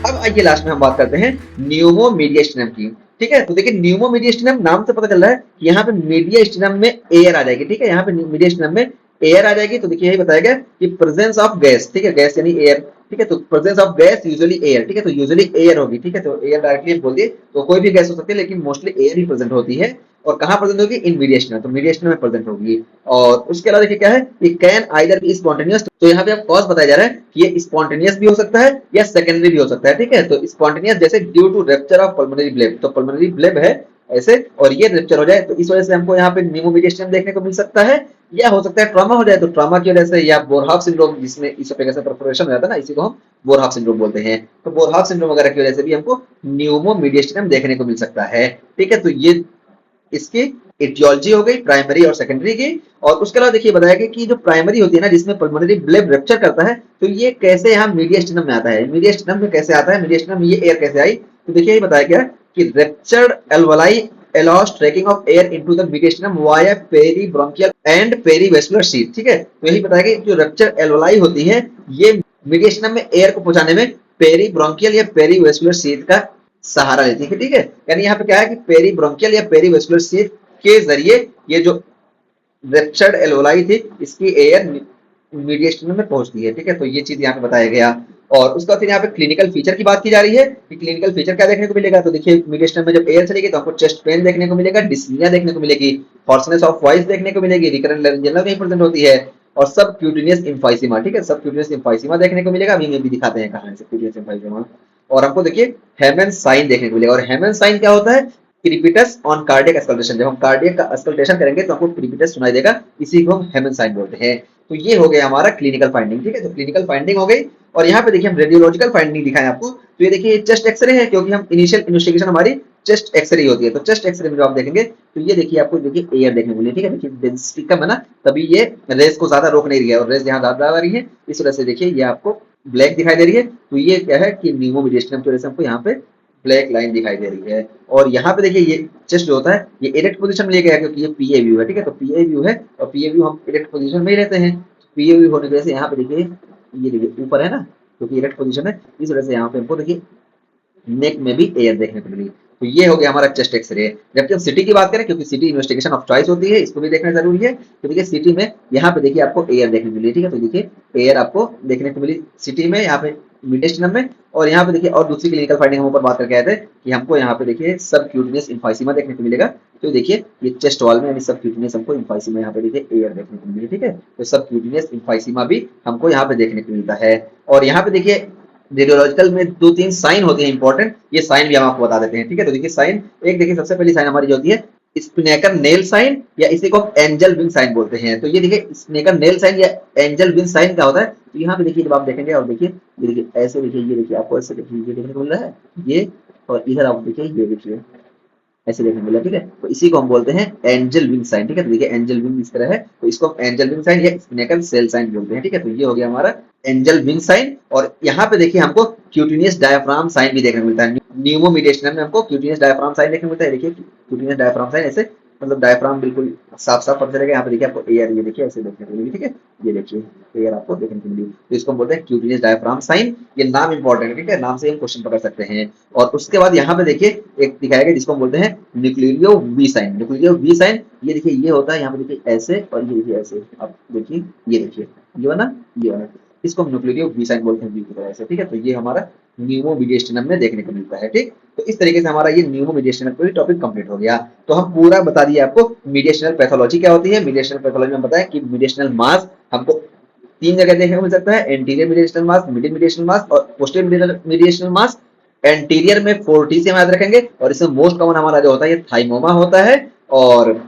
अब आइए लास्ट में हम बात करते हैं न्यूमोमीडिएस्टिनम की। ठीक है, तो देखिए न्यूमोमीडिएस्टिनम नाम से पता चल रहा है कि यहाँ पे मीडिएस्टिनम में एयर आ जाएगी। ठीक है, यहाँ पे मीडिएस्टिनम में एयर आ जाएगी। तो देखिए यही बताया गया कि प्रेजेंस ऑफ गैस, ठीक है, गैस यानी एयर। ठीक है, तो presence of gas usually air. ठीक है, तो यूजुअली एयर होगी। ठीक है, तो एयर डायरेक्टली बोल दिए तो कोई भी गैस हो सकती है, लेकिन मोस्टली एयर ही प्रेजेंट होती है। और कहाँ प्रेजेंट होगी? इन मीडिएस्टिनम, तो मीडिएस्टिनम में प्रेजेंट होगी। और उसके अलावा देखिए क्या है कि कैन आइदर बी स्पॉन्टेनियस, तो यहाँ पे आप कॉज बताया जा रहा है कि ये स्पॉन्टेनियस भी हो सकता है या सेकेंडरी भी हो सकता है। ठीक है, तो स्पॉन्टेनियस जैसे due to rupture of pulmonary bleb, तो पल्मोनरी ब्लेब है ऐसे और ये रप्चर हो जाए तो इस वजह से हमको यहाँ पे न्यूमोमीडिएस्टिनम देखने को मिल सकता है। या हो सकता है ट्रॉमा हो जाए तो ट्रॉमा की वजह से, या बोरहाफ सिंड्रोम जिसमें इसोफेगस से परफोरेशन हो जाता है ना, इसी को हम बोरहाफ सिंड्रोम बोलते हैं। तो बोरहाफ सिंड्रोम वगैरह की वजह से भी हमको न्यूमोमीडिएस्टिनम देखने को मिल सकता है। ठीक है, तो ये इसकी एटियोलॉजी हो गई प्राइमरी और सेकेंडरी की। और उसके अलावा देखिए बताया गया कि जो प्राइमरी होती है ना, जिसमें पल्मोनरी ब्लेब रप्चर करता है, तो ये कैसे यहाँ मीडिएस्टिनम में आता है। मीडिएस्टिनम में कैसे आता है, मीडिएस्टिनम में ये एयर कैसे आई, तो देखिए ये बताया गया कि ruptured alveoli allows tracking of air into the mediastinum via peribronchial and perivascular sheath। ठीक है, तो यही बताया कि जो रप्चर एल्वलाई होती है ये मीडिएस्टिनम में एयर को पहुंचाने में पेरीब्रोंकियल या पेरीवेस्कुलर शीथ का सहारा लेती है। ठीक है, यानी यहाँ पे क्या है कि पेरीब्रोंकियल या पेरीवेस्कुलर शीथ के जरिए ये जो रप्चर्ड एल्वोलाई थी इसकी एयर मीडिएस्टिनम में पहुंचती है। ठीक है, तो ये चीज यहाँ पे बताया गया। और उसके बाद फिर यहाँ पे क्लिनिकल फीचर की बात की जा रही है कि क्लिनिकल फीचर क्या देखने को मिलेगा। तो देखिए मीडिएस्टिनम में जब एयर चलेगी तो आपको चेस्ट पेन देखने को मिलेगा, डिस्निया देखने को मिलेगी, हॉर्सनेस ऑफ वॉइस देखने को मिलेगी, रिकरेंट लारिंजियल कहीं प्रेजेंट होती है, और सब क्यूटिनियस इम्फाइसीमा। ठीक है, सब क्यूटिनियस इम्फाइसीमा देखने को मिलेगा। अभी में भी दिखाते हैं कहां से क्यूटिनियस इम्फाइसीमा। और हमको देखिए हेमन साइन देखने को मिलेगा। और हेमन साइन क्या होता है? क्रीपिटस ऑन कार्डियक अस्कल्टेशन। जब हम कार्डियक का अस्कल्टेशन करेंगे तो हमको क्रीपिटस सुनाई देगा, इसी को हम हेमन साइन बोलते हैं। तो ये हो गया हमारा क्लिनिकल फाइंडिंग। ठीक है, तो क्लिनिकल फाइंडिंग हो गई। और यहाँ पे देखिए हम रेडियोलॉजिकल फाइंडिंग दिखाएं आपको। तो ये देखिए चेस्ट एक्सरे है, क्योंकि हम इनिशियल इन्वेस्टिगेशन हमारी चेस्ट एक्सरे होती है। तो चेस्ट एक्सरे में जो आप देखेंगे तो ये देखिए आपको देखिए एयर देखने को मिली। ठीक है, देखिए डेंसिटी कम है ना, तभी ये रेस को ज्यादा रोक नहीं रही है, और रेस यहाँ ज्यादा आ रही है, इस वजह से देखिए ये आपको ब्लैक दिखाई दे रही है। तो ये क्या है कि न्यूमोमीडिएस्टिनम की वजह से हमको यहाँ पे ब्लैक लाइन दिखाई दे रही है। और यहाँ पे देखिए ये चेस्ट जो होता है ये इरेक्ट पोजीशन में लेके आया, क्योंकि ये पीए व्यू है। ठीक है, तो पीए व्यू है और पीए व्यू हम इरेक्ट पोजीशन में ही रहते हैं। पीए व्यू होने की वजह से यहाँ पे देखिए ये देखिए ऊपर है ना, क्योंकि इरेक्ट पोजीशन है, इस वजह से यहाँ पे हमको देखिए नेक में भी एयर देखने को मिली। तो ये हो गया हमारा चेस्ट एक्सरे। जबकि हम सिटी की बात करें, क्योंकि सिटी इन्वेस्टिगेशन ऑफ चॉइस होती है, इसको भी देखना जरूरी है। तो देखिए सिटी में यहाँ पे देखिए आपको एयर देखने को मिली। ठीक है, तो देखिए एयर आपको देखने को मिली सिटी में, यहाँ पे मीडिएस्टिनम में। और यहाँ पे देखिए और दूसरी क्लिनिकल फाइंडिंग हम ऊपर बात करके आए थे कि हमको यहाँ पे देखिए सब क्यूटिनियस इम्फाइसीमा देखने को मिलेगा। तो देखिए ये चेस्ट वॉल में यानी सब क्यूटिनियस हमको इम्फाइसीमा यहाँ पे देखिए एयर देखने को मिली। ठीक है, तो सब क्यूटिनियस इम्फाइसीमा भी हमको यहाँ पे देखने को मिलता है। और यहाँ पे देखिए रेडियोलॉजिकल में 2-3 साइन होते हैं इंपॉर्टेंट, ये साइन भी हम आपको बता देते हैं। ठीक है, तो देखिए साइन एक देखिए सबसे पहली साइन हमारी जो होती है स्पिनेकर नेल साइन, या इसी को एंजल विंग साइन बोलते हैं। तो ये देखिए स्पिनेकर नेल साइन या एंजल विंग साइन क्या होता है, तो यहाँ पे देखिए जब आप देखेंगे और देखिए ये देखिए ऐसे देखिए, ये देखिए आपको ऐसे देखिए ये देखने को मिल रहा है ये, और इधर आप देखिए ये देखिए ऐसे देखने को मिला। ठीक है, तो इसी को हम बोलते हैं एंजल विंग साइन। ठीक है, तो देखिए एंजल विंग इस तरह है, तो इसको हम एंजल विंग साइन या स्पिनेकल सेल साइन बोलते हैं। ठीक है, तो ये हो गया हमारा एंजल विंग साइन। और यहाँ पे देखिए हमको क्यूटिनियस डायफ्राम साइन भी देखने को मिलता है। न्यूमोमीडिएस्टिनम में हमको क्यूटिनियस डायफ्राम साइन देखने को मिलता है। देखिए क्यूटिनियस डायफ्राम साइन ऐसे, मतलब डायफ्राम बिल्कुल साफ साफ पता चलेगा। यहाँ पे देखिए आपको एयर ये देखिए ऐसे देखने को मिलेगी। ठीक है, ये देखिए एयर आपको देखने को मिली, तो इसको हम बोलते हैं क्यूटिनियस डायफ्राम साइन। ये नाम इंपॉर्टेंट है। ठीक है, नाम से हम क्वेश्चन पकड़ सकते हैं। और उसके बाद यहाँ पे देखिए एक दिखाया गया जिसको हम बोलते हैं न्यूक्लियो वी साइन। न्यूक्लियो वी साइन ये देखिए ये होता है, यहाँ पे देखिए ऐसे और ये देखिए ऐसे, आप देखिए ये देखिए ये वाला ये वाला, इसको हम न्यूक्लियो वी साइन बोलते हैं वी की तरह से। ठीक है, तो ये हमारा न्यूमोमीडिएस्टिनम में देखने को मिलता है। ठीक, तो इस तरीके से हमारा ये न्यूमोमीडिएस्टिनम पूरी टॉपिक कंप्लीट हो गया। तो हम पूरा बता दिए आपको मीडिएस्टिनल पैथोलॉजी क्या होती है। मीडिएस्टिनल पैथोलॉजी में बताया कि मीडिएस्टिनल मास हमको 3 जगह देखने को मिल सकता है, एंटीरियर मीडिएस्टिनल मास, मिडिल मीडिएस्टिनल मास और पोस्टीरियर मीडिएस्टिनल मास। एंटीरियर में 40 से याद रखेंगे, और इसमें मोस्ट कॉमन हमारा जो होता है ये थाइमोमा होता है, और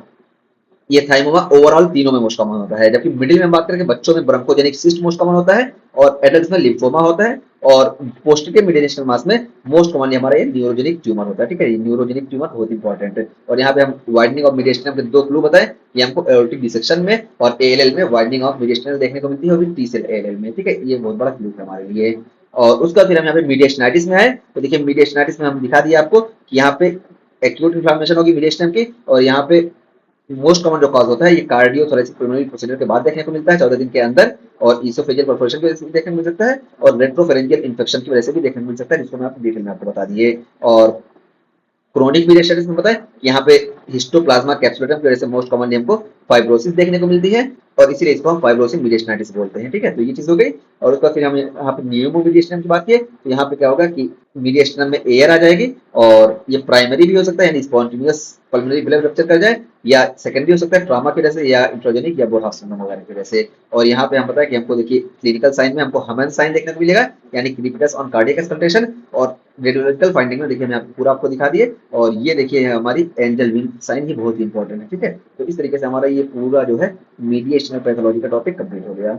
ये थाइमोमा ओवरऑल तीनों में मोस्ट कॉमन होता है। जबकि मिडिल में बात करें बच्चों में ब्रोंकोजेनिक सिस्ट मोस्ट कॉमन होता है, और एडल्ट्स में लिम्फोमा होता है, और पोस्टीरियर मीडिएस्टिनल मास में मोस्ट कॉमनली हमारा ये न्यूरोजेनिक ट्यूमर होता है। ठीक है, ये न्यूरोजेनिक ट्यूमर बहुत इंपॉर्टेंट है। और यहाँ पे हम वाइडनिंग ऑफ मीडिएस्टिनम के 2 क्लू बताएं कि हमको एओर्टिक डिसेक्शन में और एएलएल में वाइडनिंग ऑफ मीडिएस्टिनल देखने को मिलती है, और टी सेल एएलएल में। ठीक है, ये बहुत बड़ा क्लू है हमारे लिए। और उसका फिर हम यहाँ पे मीडिएस्टिनाइटिस में आए, तो देखिए मीडिएस्टिनाइटिस में हम दिखा दिया आपको कि यहाँ पे एक्यूट इन्फ्लेमेशन होगी मीडिएस्टिनम की, और यहाँ पे मोस्ट कॉमन जो कॉज होता है ये कार्डियोथोरेसिक पुल्मोनरी प्रोसीजर के बाद देखने को मिलता है 14 दिन के अंदर, और इसोफेजियल परफोरेशन की वजह से भी देखने को मिल सकता है, और रेट्रोफेरेंजियल इन्फेक्शन की वजह से भी देखने को मिल सकता है, जिसको मैं आपको डिटेल में आपको बता दिए। और क्रोनिक मीडिएट में पता है यहाँ पे हिस्टोप्लाज्मा कैप्सुलेटम की वजह से मोस्ट कॉमनली हमको फाइब्रोसिस देखने को मिलती है, और इसीलिए इसको हम फाइब्रोसिस मीडिएस्टिनाइटिस बोलते हैं। ठीक है, तो ये चीज हो गई। और उसके बाद फिर हम यहाँ पे न्यूमो मीडिएस्टिनम की बात किए, तो यहाँ पे क्या होगा कि मीडिएस्टिनम में एयर आ जाएगी, और ये प्राइमरी भी हो सकता है यानी स्पॉन्टेनियस पल्मोनरी वेल रप्चर कर जाए, या सेकेंडरी हो सकता है ट्रॉमा की वजह से, या इंट्रोजेनिक या बोरहाफ सिंड्रोम वगैरह की वजह से। और यहाँ पे हम पता है कि हमको देखिए क्लिनिकल साइन में हमको हमन साइन देखने को मिलेगा, यानी क्रिटिकस ऑन कार्डियक एक्सपल्टेशन, और रेडियोलॉजिकल फाइंडिंग में देखिए मैं आपको पूरा आपको दिखा दिए। और ये देखिए हमारी एंजल विंग साइन, ये बहुत ही इंपॉर्टेंट है। ठीक है, तो इस तरीके से हमारा ये पूरा जो है मीडिएशन पैथोलॉजी का टॉपिक कंप्लीट हो गया।